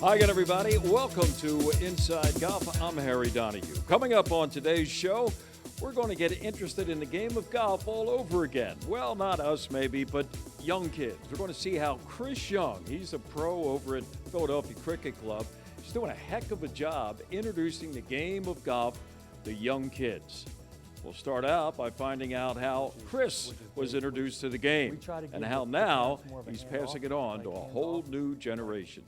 Hi again, everybody. Welcome to Inside Golf. I'm Harry Donahue. Coming up on today's show, we're going to get interested in the game of golf all over again. Well, not us maybe, but young kids. We're going to see how Chris Young, he's a pro over at Philadelphia Cricket Club, he's doing a heck of a job introducing the game of golf to young kids. We'll start out by finding out how Chris was introduced to the game and how now he's passing it on to a whole new generation.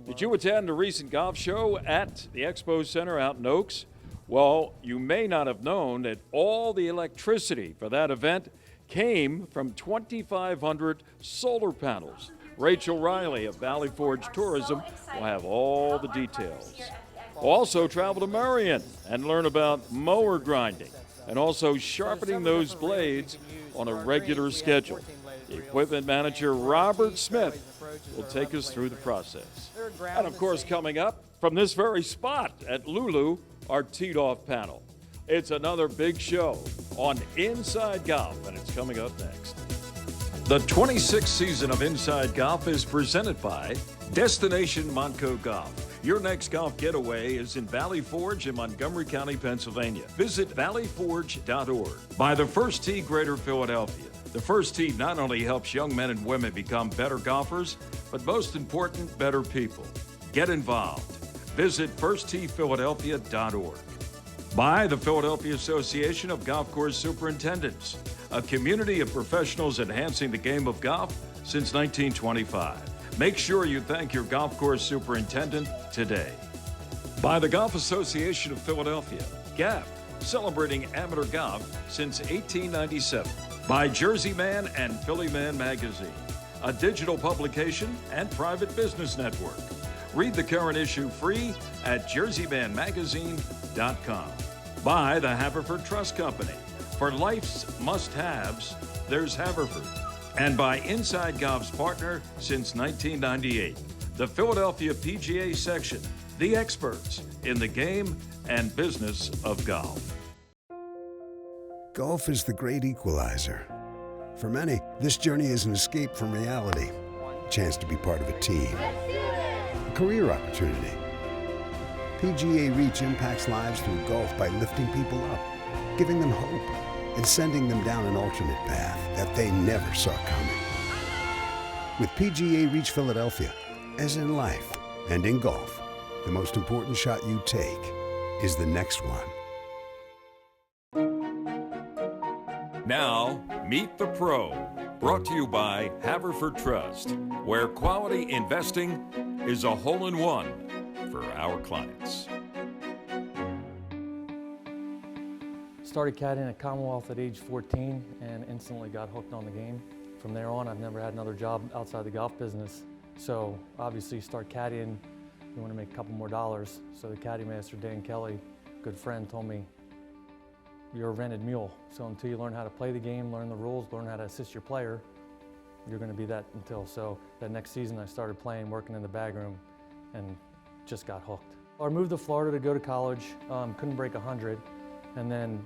Did you attend a recent golf show at the Expo Center out in Oaks? Well, you may not have known that all the electricity for that event came from 2,500 solar panels. Rachel Riley of Valley Forge Tourism will have all the details. We'll also travel to Merion and learn about mower grinding and also sharpening those blades on a regular schedule. The equipment manager, Robert Smith, will take us through the process. And of course, coming up from this very spot at Lulu, our teed-off panel. It's another big show on Inside Golf, and it's coming up next. The 26th season of Inside Golf is presented by Destination Montco Golf. Your next golf getaway is in Valley Forge in Montgomery County, Pennsylvania. Visit valleyforge.org. By the First Tee Greater Philadelphia. The First Tee not only helps young men and women become better golfers, but most important, better people. Get involved. Visit firstteephiladelphia.org. By the Philadelphia Association of Golf Course Superintendents, a community of professionals enhancing the game of golf since 1925. Make sure you thank your golf course superintendent today. By the Golf Association of Philadelphia, GAP, celebrating amateur golf since 1897. By Jersey Man and Philly Man Magazine, a digital publication and private business network. Read the current issue free at jerseymanmagazine.com. By the Haverford Trust Company. For life's must-haves, there's Haverford. And by Inside Golf's partner since 1998, the Philadelphia PGA section, the experts in the game and business of golf. Golf is the great equalizer. For many, this journey is an escape from reality, a chance to be part of a team, a career opportunity. PGA Reach impacts lives through golf by lifting people up, giving them hope, and sending them down an alternate path that they never saw coming. With PGA Reach Philadelphia, as in life and in golf, the most important shot you take is the next one. Now, meet the pro. Brought to you by Haverford Trust, where quality investing is a hole-in-one for our clients. Started caddying at Commonwealth at age 14 and instantly got hooked on the game. From there on, I've never had another job outside the golf business. So obviously you start caddying, you want to make a couple more dollars. So the caddy master, Dan Kelly, good friend, told me, you're a rented mule. So until you learn how to play the game, learn the rules, learn how to assist your player, you're going to be that until. So that next season I started playing, working in the bag room, and just got hooked. I moved to Florida to go to college, couldn't break 100. And then,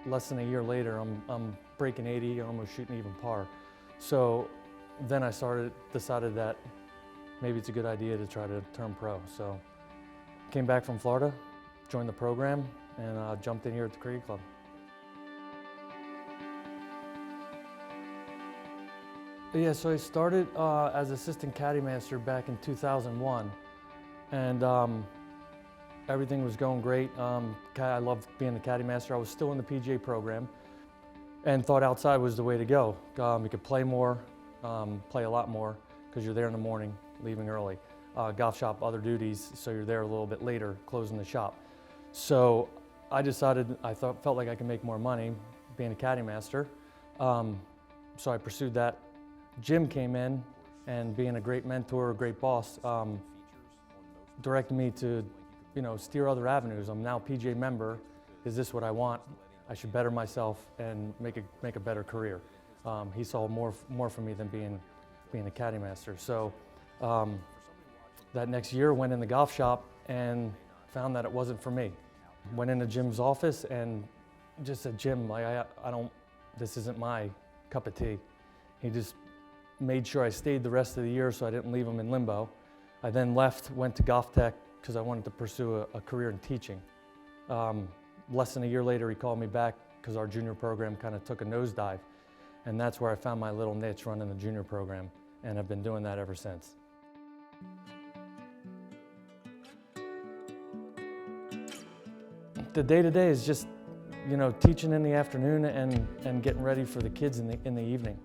less than a year later, I'm breaking 80, almost shooting even par. So then I decided that maybe it's a good idea to try to turn pro. So came back from Florida, joined the program, and jumped in here at the Cricket Club. Yeah, so I started as assistant caddy master back in 2001. And everything was going great. I loved being the caddy master. I was still in the PGA program and thought outside was the way to go. You could play more, play a lot more because you're there in the morning, leaving early. Golf shop, other duties, so you're there a little bit later, closing the shop. So I decided, felt like I could make more money being a caddy master. So I pursued that. Jim came in and being a great mentor, a great boss, directed me to steer other avenues. I'm now a PGA member. Is this what I want? I should better myself and make a better career. He saw more from me than being a caddy master. So that next year went in the golf shop and found that it wasn't for me. Went into Jim's office and just said, Jim, this isn't my cup of tea. He just made sure I stayed the rest of the year so I didn't leave him in limbo. I then left, went to Golf Tech because I wanted to pursue a career in teaching. Less than a year later, he called me back because our junior program kind of took a nosedive. And that's where I found my little niche running the junior program, and I've been doing that ever since. The day-to-day is just, teaching in the afternoon and getting ready for the kids in the evening.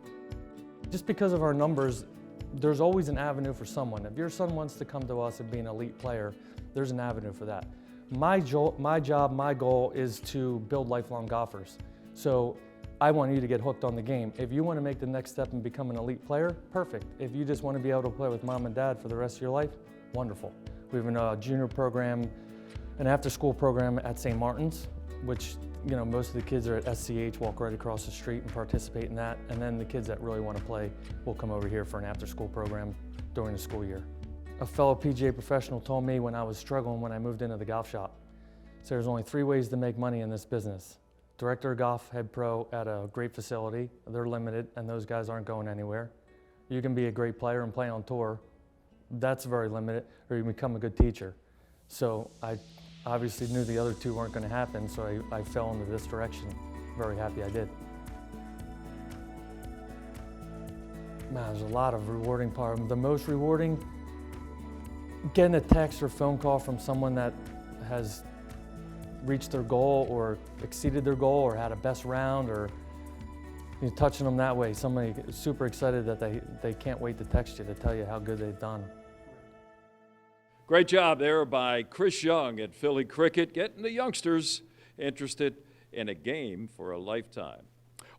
Just because of our numbers, there's always an avenue for someone. If your son wants to come to us and be an elite player, there's an avenue for that. My goal is to build lifelong golfers. So I want you to get hooked on the game. If you want to make the next step and become an elite player, perfect. If you just want to be able to play with mom and dad for the rest of your life, wonderful. We have a junior program, an after-school program at St. Martin's, which most of the kids are at SCH, walk right across the street and participate in that. And then the kids that really want to play will come over here for an after-school program during the school year. A fellow PGA professional told me when I was struggling when I moved into the golf shop, so there's only 3 ways to make money in this business. Director of golf, head pro at a great facility, they're limited and those guys aren't going anywhere. You can be a great player and play on tour, that's very limited, or you can become a good teacher. So I obviously knew the other 2 weren't going to happen, so I fell into this direction. Very happy I did. Man, there's a lot of rewarding part. The most rewarding, getting a text or phone call from someone that has reached their goal or exceeded their goal or had a best round, or touching them that way. Somebody is super excited that they can't wait to text you to tell you how good they've done. Great job there by Chris Young at Philly Cricket, getting the youngsters interested in a game for a lifetime.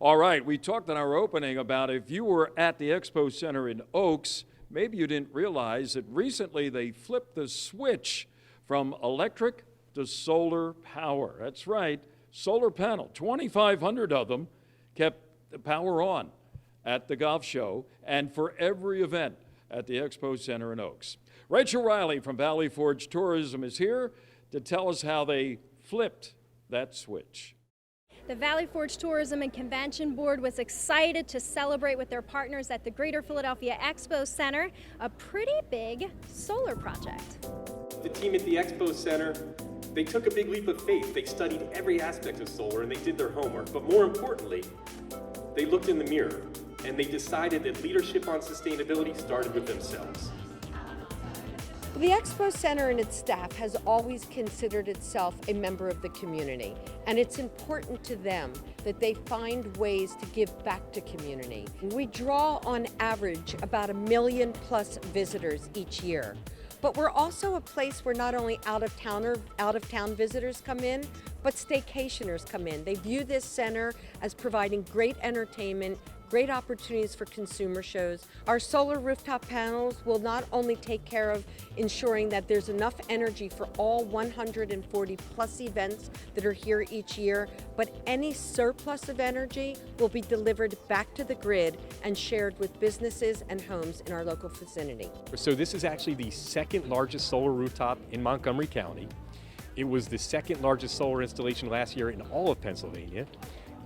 All right, we talked in our opening about if you were at the Expo Center in Oaks, maybe you didn't realize that recently they flipped the switch from electric to solar power. That's right, solar panel, 2,500 of them kept the power on at the golf show and for every event at the Expo Center in Oaks. Rachel Riley from Valley Forge Tourism is here to tell us how they flipped that switch. The Valley Forge Tourism and Convention Board was excited to celebrate with their partners at the Greater Philadelphia Expo Center a pretty big solar project. The team at the Expo Center, they took a big leap of faith. They studied every aspect of solar and they did their homework. But more importantly, they looked in the mirror and they decided that leadership on sustainability started with themselves. The Expo Center and its staff has always considered itself a member of the community, and it's important to them that they find ways to give back to community. We draw on average about 1 million+ visitors each year, but we're also a place where not only out-of-town visitors come in, but staycationers come in. They view this center as providing great entertainment, great opportunities for consumer shows. Our solar rooftop panels will not only take care of ensuring that there's enough energy for all 140+ events that are here each year, but any surplus of energy will be delivered back to the grid and shared with businesses and homes in our local vicinity. So this is actually the 2nd largest solar rooftop in Montgomery County. It was the 2nd largest solar installation last year in all of Pennsylvania,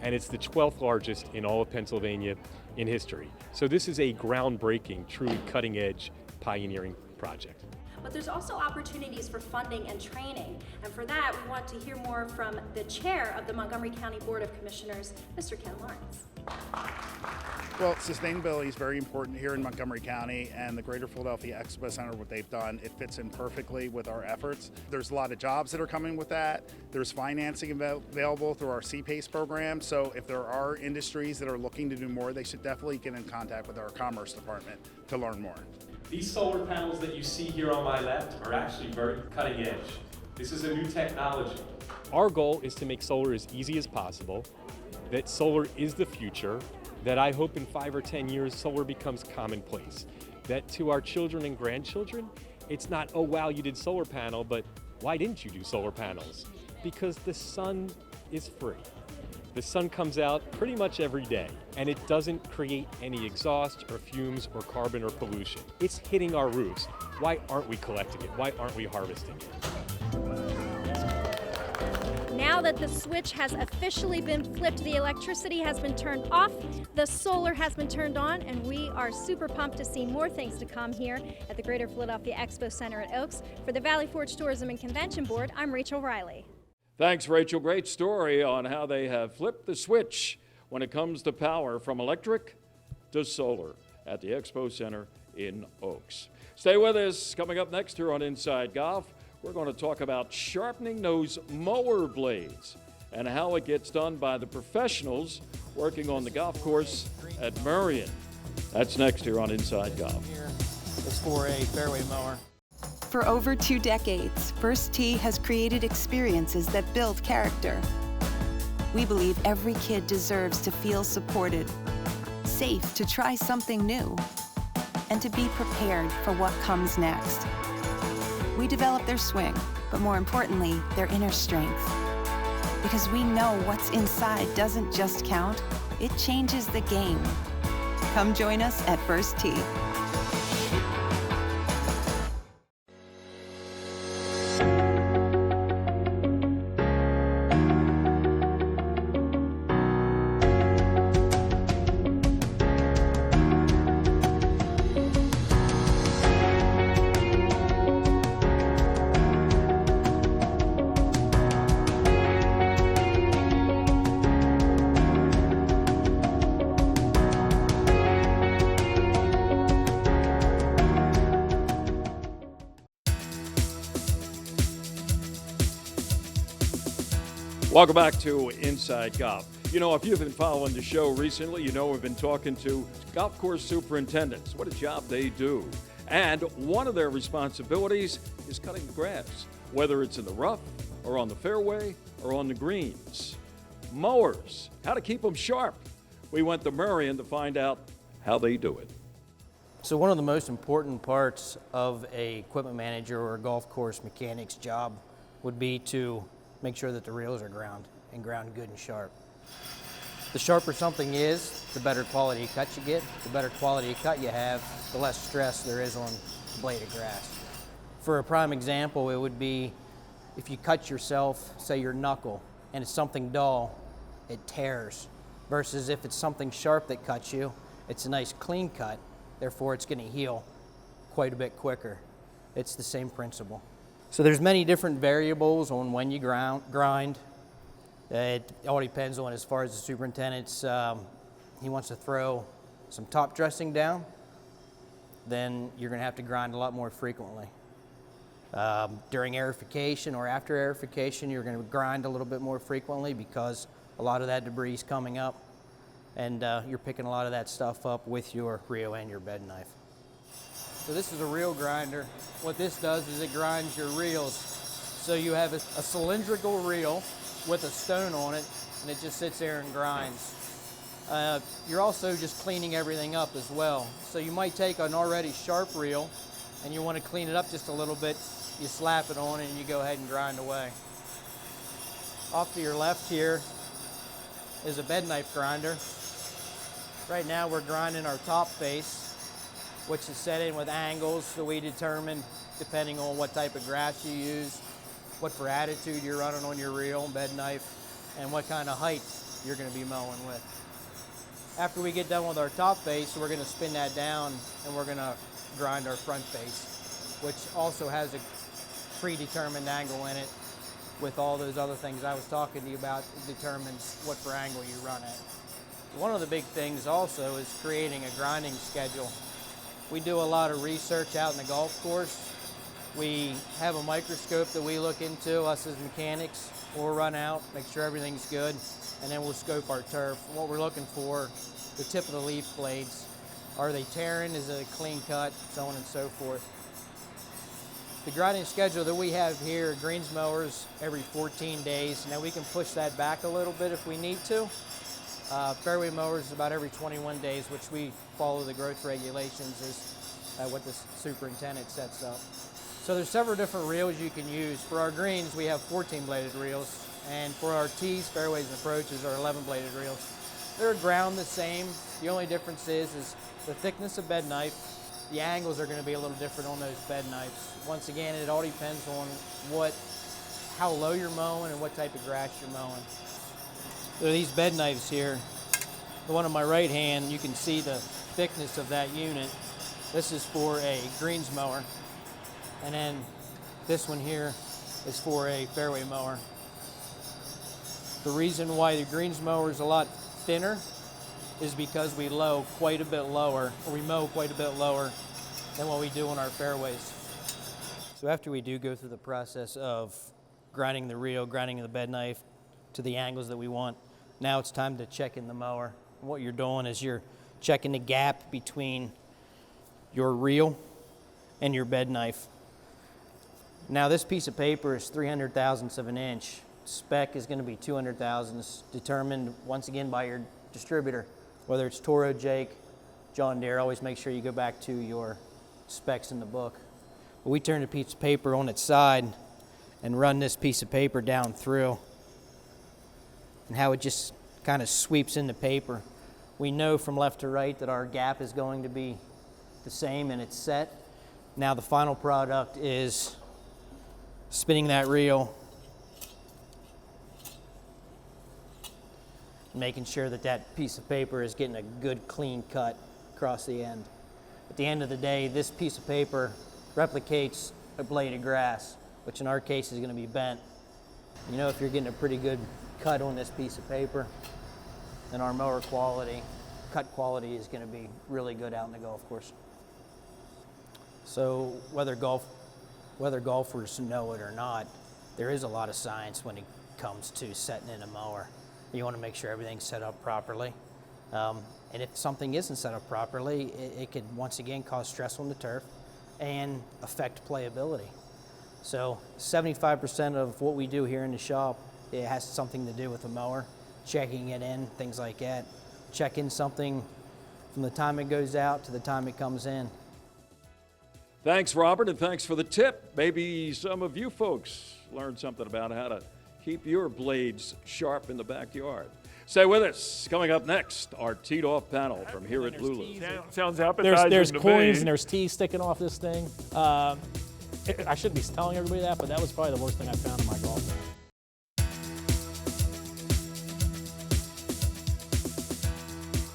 and it's the 12th largest in all of Pennsylvania in history. So this is a groundbreaking, truly cutting-edge, pioneering project. But there's also opportunities for funding and training, and for that we want to hear more from the chair of the Montgomery County Board of Commissioners, Mr. Ken Lawrence. Well, sustainability is very important here in Montgomery County, and the Greater Philadelphia Expo Center, what they've done, it fits in perfectly with our efforts. There's a lot of jobs that are coming with that. There's financing available through our CPACE program, so if there are industries that are looking to do more, they should definitely get in contact with our Commerce Department to learn more. These solar panels that you see here on my left are actually very cutting edge. This is a new technology. Our goal is to make solar as easy as possible, that solar is the future, that I hope in 5 or 10 years solar becomes commonplace, that to our children and grandchildren, it's not, oh wow, you did solar panel, but why didn't you do solar panels? Because the sun is free. The sun comes out pretty much every day, and it doesn't create any exhaust or fumes or carbon or pollution. It's hitting our roofs. Why aren't we collecting it? Why aren't we harvesting it? Now that the switch has officially been flipped, the electricity has been turned off, the solar has been turned on, and we are super pumped to see more things to come here at the Greater Philadelphia Expo Center at Oaks. For the Valley Forge Tourism and Convention Board, I'm Rachel Riley. Thanks, Rachel. Great story on how they have flipped the switch when it comes to power from electric to solar at the Expo Center in Oaks. Stay with us. Coming up next here on Inside Golf, we're going to talk about sharpening those mower blades and how it gets done by the professionals working on the golf course at Merion. That's next here on Inside Golf. Here is for a fairway mower. For over 2 decades, First Tee has created experiences that build character. We believe every kid deserves to feel supported, safe to try something new, and to be prepared for what comes next. We develop their swing, but more importantly, their inner strength. Because we know what's inside doesn't just count, it changes the game. Come join us at First Tee. Welcome back to Inside Golf. You know, if you've been following the show recently, you know we've been talking to golf course superintendents. What a job they do. And one of their responsibilities is cutting the grass, whether it's in the rough or on the fairway or on the greens. Mowers, how to keep them sharp. We went to Merion to find out how they do it. So one of the most important parts of a equipment manager or a golf course mechanic's job would be to make sure that the reels are ground good and sharp. The sharper something is, the better quality cut you get. The better quality cut you have, the less stress there is on the blade of grass. For a prime example, it would be if you cut yourself, say your knuckle, and it's something dull, it tears. Versus if it's something sharp that cuts you, it's a nice clean cut, therefore it's going to heal quite a bit quicker. It's the same principle. So there's many different variables on when you grind. It all depends on, as far as the superintendent's, he wants to throw some top dressing down, then you're going to have to grind a lot more frequently. During aerification or after aerification, you're going to grind a little bit more frequently because a lot of that debris is coming up, and you're picking a lot of that stuff up with your reel and your bed knife. So this is a reel grinder. What this does is it grinds your reels. So you have a cylindrical reel with a stone on it, and it just sits there and grinds. You're also just cleaning everything up as well. So you might take an already sharp reel and you want to clean it up just a little bit. You slap it on and you go ahead and grind away. Off to your left here is a bed knife grinder. Right now we're grinding our top face, which is set in with angles that we determine depending on what type of grass you use, what for attitude you're running on your reel, bed knife, and what kind of height you're going to be mowing with. After we get done with our top face, we're going to spin that down and we're going to grind our front face, which also has a predetermined angle in it with all those other things I was talking to you about. It determines what for angle you run at. One of the big things also is creating a grinding schedule. We do a lot of research out in the golf course. We have a microscope that we look into, us as mechanics. We'll run out, make sure everything's good, and then we'll scope our turf. What we're looking for, the tip of the leaf blades. Are they tearing? Is it a clean cut? So on and so forth. The grinding schedule that we have here, greens mowers every 14 days. Now we can push that back a little bit if we need to. Fairway mowers is about every 21 days, which we follow the growth regulations is what the superintendent sets up. So there's several different reels you can use. For our greens, we have 14-bladed reels, and for our tees, fairways, and approaches are 11-bladed reels. They're ground the same. The only difference is the thickness of bed knife. The angles are going to be a little different on those bed knives. Once again, it all depends on how low you're mowing and what type of grass you're mowing. So these bed knives here, the one on my right hand, you can see the thickness of that unit. This is for a greens mower. And then this one here is for a fairway mower. The reason why the greens mower is a lot thinner is because we mow quite a bit lower than what we do on our fairways. So after we do go through the process of grinding the reel, grinding the bed knife to the angles that we want, now it's time to check in the mower. And what you're doing is you're checking the gap between your reel and your bed knife. Now this piece of paper is 300 thousandths of an inch. Spec is going to be 200 thousandths, determined once again by your distributor. Whether it's Toro, Jake, John Deere, always make sure you go back to your specs in the book. But we turn the piece of paper on its side and run this piece of paper down through, and how it just kind of sweeps in the paper. We know from left to right that our gap is going to be the same and it's set. Now the final product is spinning that reel, making sure that that piece of paper is getting a good clean cut across the end. At the end of the day, this piece of paper replicates a blade of grass, which in our case is going to be bent. You know, if you're getting a pretty good cut on this piece of paper, then our mower quality, cut quality is going to be really good out in the golf course. So whether golfers know it or not, there is a lot of science when it comes to setting in a mower. You want to make sure everything's set up properly. And if something isn't set up properly, it could once again cause stress on the turf and affect playability. So 75% of what we do here in the shop, it has something to do with the mower, checking it in, things like that. Check in something from the time it goes out to the time it comes in. Thanks, Robert, and thanks for the tip. Maybe some of you folks learned something about how to keep your blades sharp in the backyard. Stay with us. Coming up next, our teed-off panel from here at Lulu. Sounds appetizing. There's to coins me. and there's teeth sticking off this thing. I shouldn't be telling everybody that, but that was probably the worst thing I found in my golf bag.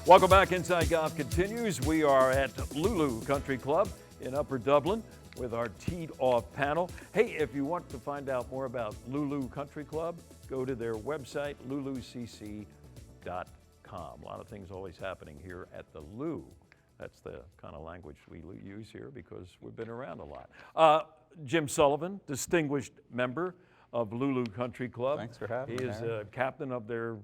Welcome back. Inside Golf continues. We are at Lulu Country Club in Upper Dublin with our teed-off panel. Hey, if you want to find out more about Lulu Country Club, go to their website, lulucc.com. A lot of things always happening here at the Lou. That's the kind of language we use here because we've been around a lot. Jim Sullivan, distinguished member of Lulu Country Club. Thanks for having me. He is captain of their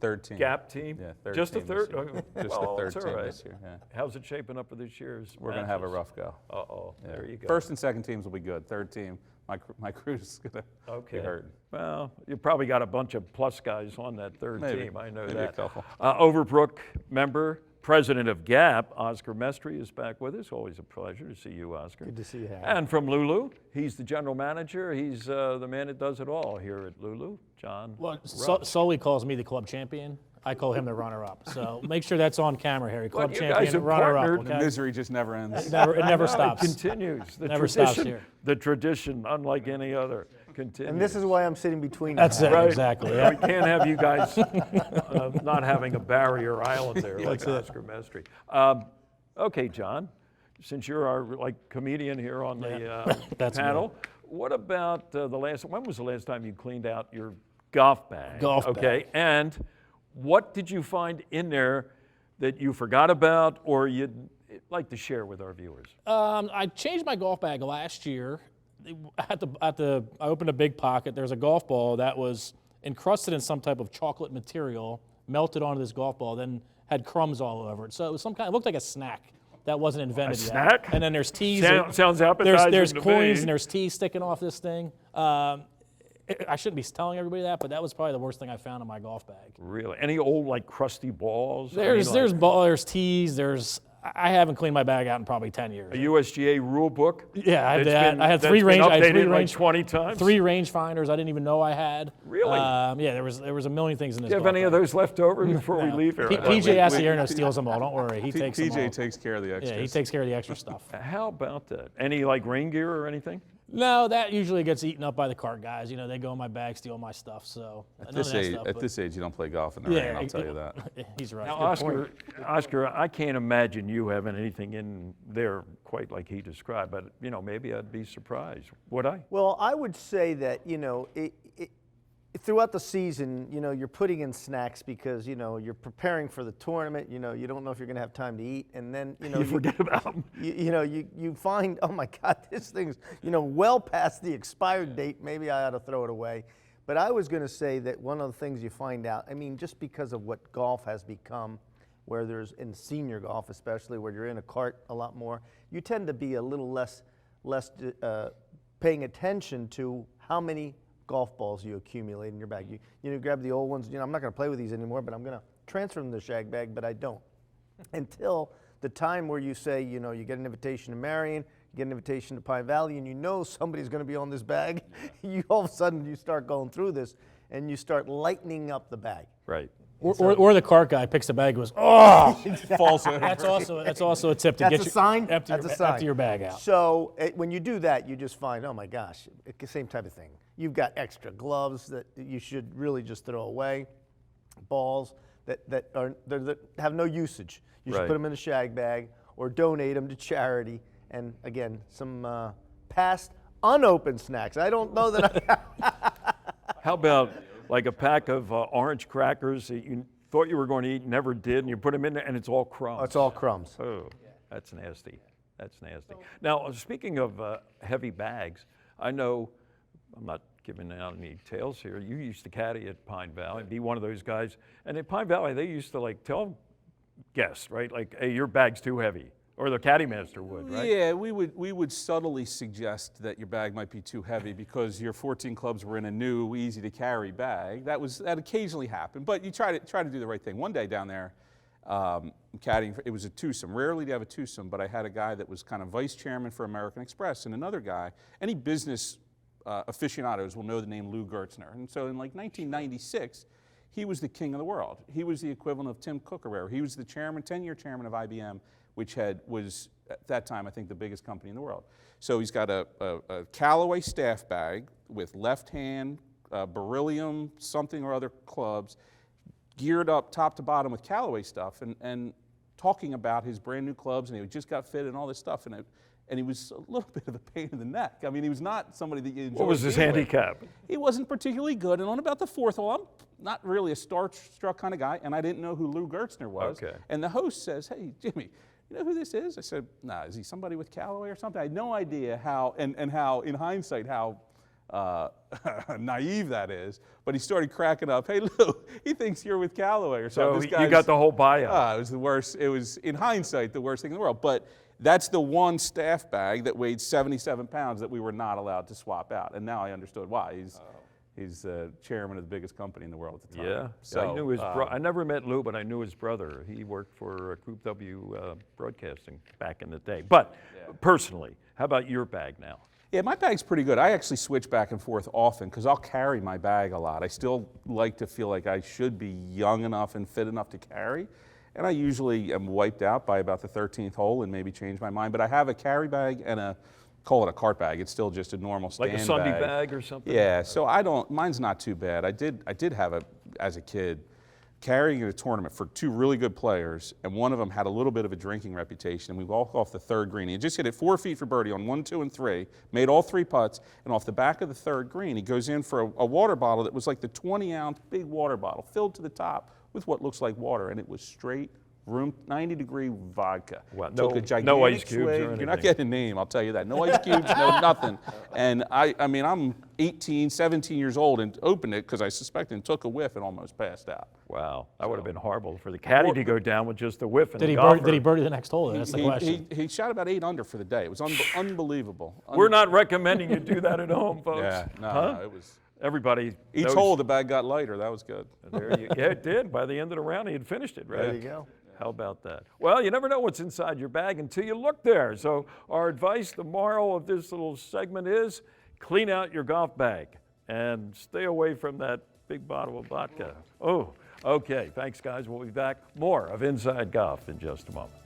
third team. GAP team? Yeah, third Just team a third? Just Well, a third that's team all right. this year. Yeah. How's it shaping up for this year's We're going to have a rough go. Uh-oh, Yeah. there you go. First and second teams will be good. Third team, my crew's going to be hurt. Well, you probably got a bunch of plus guys on that third Maybe. team. I know Maybe that. a couple. Overbrook member, president of GAP, Oscar Mestri is back with us. Always a pleasure to see you, Oscar. Good to see you, Harry. And from Lulu, he's the general manager. He's the man that does it all here at Lulu, John. Well, Rudd. Sully calls me the club champion. I call him the runner-up. So make sure that's on camera, Harry. Club you champion, guys are runner-up. partnered. The misery just never ends. It never No, stops. It continues. The Never tradition, stops here. The tradition, unlike any other, continues. And this is why I'm sitting between That's you. it, Right. exactly. We Yeah. can't have you guys not having a barrier island there like That's it. Oscar Mestri. Okay, John, since you're our comedian here on the That's panel, what about when was the last time you cleaned out your golf bag? Golf Okay, bag. and what did you find in there that you forgot about or you'd like to share with our viewers? I changed my golf bag last year. I opened a big pocket. There's a golf ball that was encrusted in some type of chocolate material, melted onto this golf ball, then had crumbs all over it. So it was it looked like a snack that wasn't invented yet. snack? And then there's teas. Sounds appetizing There's to coins me. and there's teas sticking off this thing. I shouldn't be telling everybody that, but that was probably the worst thing I found in my golf bag. Really? Any old crusty balls? There's teas, I haven't cleaned my bag out in probably 10 years. A USGA rule book? Yeah, I had that's three been range. I had updated three like range 20 times. 3 range finders I didn't even know I had. Really? Yeah, there was a million things in this. Do you have golf any of bag. those left over before we leave here? PJ Asierno steals them all. Don't worry, he takes them all. TJ takes care of the extras. Yeah, he takes care of the extra stuff. How about that? Any like rain gear or anything? No, that usually gets eaten up by the cart guys. You know, they go in my bag, steal my stuff. So At none of that stuff, but- this age, you don't play golf in the rain. I'll tell you that. He's right. Now, Good point. Oscar, I can't imagine you having anything in there quite like he described, but, you know, maybe I'd be surprised. Would I? Well, I would say that, you know, throughout the season, you know, you're putting in snacks because, you know, you're preparing for the tournament. You know, you don't know if you're going to have time to eat. And then, you know, You forget about them. You find, oh my God, this thing's, you know, well past the expired date. Maybe I ought to throw it away. But I was going to say that one of the things you find out, I mean, just because of what golf has become, where there's, in senior golf especially, where you're in a cart a lot more, you tend to be a little less paying attention to how many golf balls you accumulate in your bag. You grab the old ones, you know, I'm not going to play with these anymore, but I'm going to transfer them to the shag bag, but I don't. Until the time where you say, you know, you get an invitation to Merion, you get an invitation to Pine Valley, and you know somebody's going to be on this bag, you all of a sudden you start going through this, and you start lightening up the bag. Right. Or the cart guy picks the bag and goes, oh! False over. That's also a tip to That's get a sign? empty your bag out. So when you do that, you just find, oh my gosh, it's the same type of thing. You've got extra gloves that you should really just throw away, balls that have no usage. You should Right. put them in a shag bag or donate them to charity. And again, some past unopened snacks. I don't know that How about like a pack of orange crackers that you thought you were going to eat, never did, and you put them in there and it's all crumbs? It's all crumbs. Oh, that's nasty. That's nasty. Now, speaking of heavy bags, I know, I'm not giving out any tales here, you used to caddy at Pine Valley, be one of those guys, and at Pine Valley, they used to like tell guests, right, like, hey, your bag's too heavy, or the caddy master would, right? Yeah, we would subtly suggest that your bag might be too heavy because your 14 clubs were in a new, easy to carry bag. That occasionally happened, but you try to do the right thing. One day down there, caddying, it was a twosome. Rarely do you have a twosome, but I had a guy that was kind of vice chairman for American Express, and another guy. Any business aficionados will know the name Lou Gertzner. And so in like 1996, he was the king of the world. He was the equivalent of Tim Cook or he was the chairman, 10-year chairman of IBM, which was at that time, I think, the biggest company in the world. So he's got a Callaway staff bag with left hand, beryllium, something or other clubs, geared up top to bottom with Callaway stuff, and talking about his brand new clubs, and he just got fitted and all this stuff, and he was a little bit of a pain in the neck. I mean, he was not somebody that you enjoyed. What was his being with. handicap? He wasn't particularly good, and on about the fourth hole, I'm not really a starstruck kind of guy, and I didn't know who Lou Gertzner was. Okay. And the host says, hey, Jimmy, you know who this is? I said, nah, is he somebody with Callaway or something? I had no idea how, and how, in hindsight, how naive that is. But he started cracking up. Hey, Lou, he thinks you're with Callaway or something. So you got the whole buyout. It was the worst. It was, in hindsight, the worst thing in the world. But that's the one staff bag that weighed 77 pounds that we were not allowed to swap out. And now I understood why. He's chairman of the biggest company in the world at the time. Yeah, So I knew his I never met Lou, but I knew his brother. He worked for Group W Broadcasting back in the day. But personally, how about your bag now? Yeah, my bag's pretty good. I actually switch back and forth often because I'll carry my bag a lot. I still like to feel like I should be young enough and fit enough to carry. And I usually am wiped out by about the 13th hole and maybe change my mind. But I have a carry bag and call it a cart bag. It's still just a normal stand Like a Sunday bag. bag or something? Yeah, so mine's not too bad. I did have as a kid, carrying in a tournament for two really good players, and one of them had a little bit of a drinking reputation, and we walked off the third green. He just hit it 4 feet for birdie on 1, 2, and 3, made all 3 putts, and off the back of the third green, he goes in for a water bottle that was like the 20-ounce big water bottle, filled to the top with what looks like water, and it was straight room 90-degree vodka. Wow, Took a gigantic no ice cubes swig. or anything. You're not getting a name, I'll tell you that. No ice cubes, no nothing. And I mean, I'm 18, 17 years old and opened it because I suspected and took a whiff and almost passed out. Wow, that would have been horrible for the caddy to go down with just a whiff. And Did he birdie the next hole? That's the question. He shot about 8 under for the day. It was unbelievable. We're not recommending you do that at home, folks. Yeah, no, it was. Everybody. Each hole, the bag got lighter. That was good. Yeah, it did. By the end of the round, he had finished it, right? There you go. How about that? Well, you never know what's inside your bag until you look there. So our advice, the moral of this little segment is clean out your golf bag and stay away from that big bottle of vodka. Oh, okay. Thanks, guys. We'll be back. More of Inside Golf in just a moment.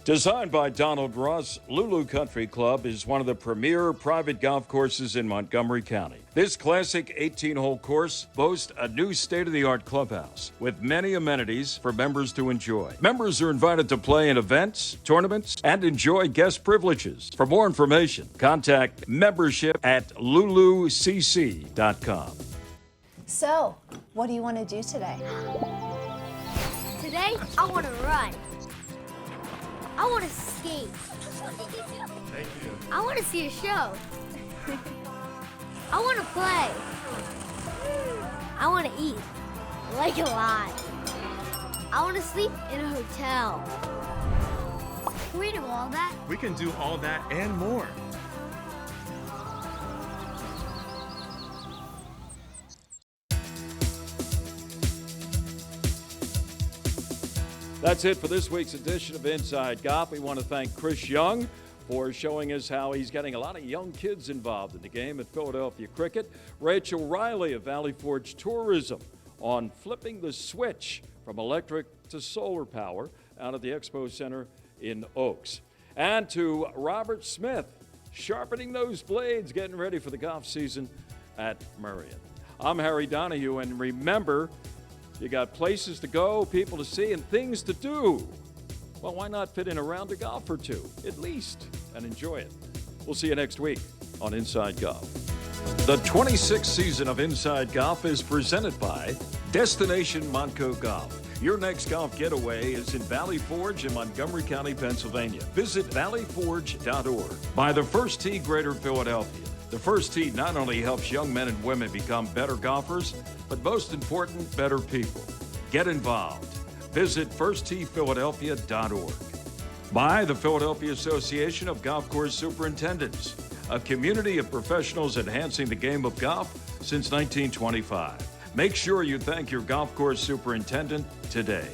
Designed by Donald Ross, Lulu Country Club is one of the premier private golf courses in Montgomery County. This classic 18-hole course boasts a new state-of-the-art clubhouse with many amenities for members to enjoy. Members are invited to play in events, tournaments, and enjoy guest privileges. For more information, contact membership at lulucc.com. So, what do you want to do today? Today, I want to run. I want to skate. Thank you. I want to see a show. I want to play. I want to eat, like a lot. I want to sleep in a hotel. Can we do all that? We can do all that and more. That's it for this week's edition of Inside Golf. We want to thank Chris Young for showing us how he's getting a lot of young kids involved in the game at Philadelphia Cricket. Rachel Riley of Valley Forge Tourism on flipping the switch from electric to solar power out at the Expo Center in Oaks. And to Robert Smith, sharpening those blades, getting ready for the golf season at Merion. I'm Harry Donahue, and remember, you got places to go, people to see, and things to do. Well, why not fit in a round of golf or two, at least, and enjoy it? We'll see you next week on Inside Golf. The 26th season of Inside Golf is presented by Destination Montco Golf. Your next golf getaway is in Valley Forge in Montgomery County, Pennsylvania. Visit valleyforge.org. By the First Tee Greater Philadelphia. The First Tee not only helps young men and women become better golfers, but most important, better people. Get involved. Visit firstteephiladelphia.org. By the Philadelphia Association of Golf Course Superintendents, a community of professionals enhancing the game of golf since 1925. Make sure you thank your golf course superintendent today.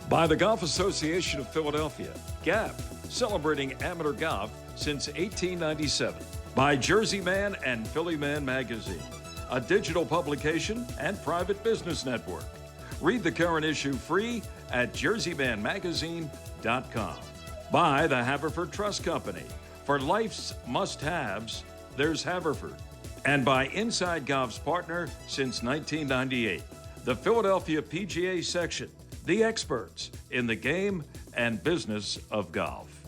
By the Golf Association of Philadelphia, GAP, celebrating amateur golf since 1897. By Jersey Man and Philly Man Magazine, a digital publication and private business network. Read the current issue free at jerseymanmagazine.com. By the Haverford Trust Company. For life's must-haves, there's Haverford. And by Inside Golf's partner since 1998, the Philadelphia PGA Section, the experts in the game and business of golf.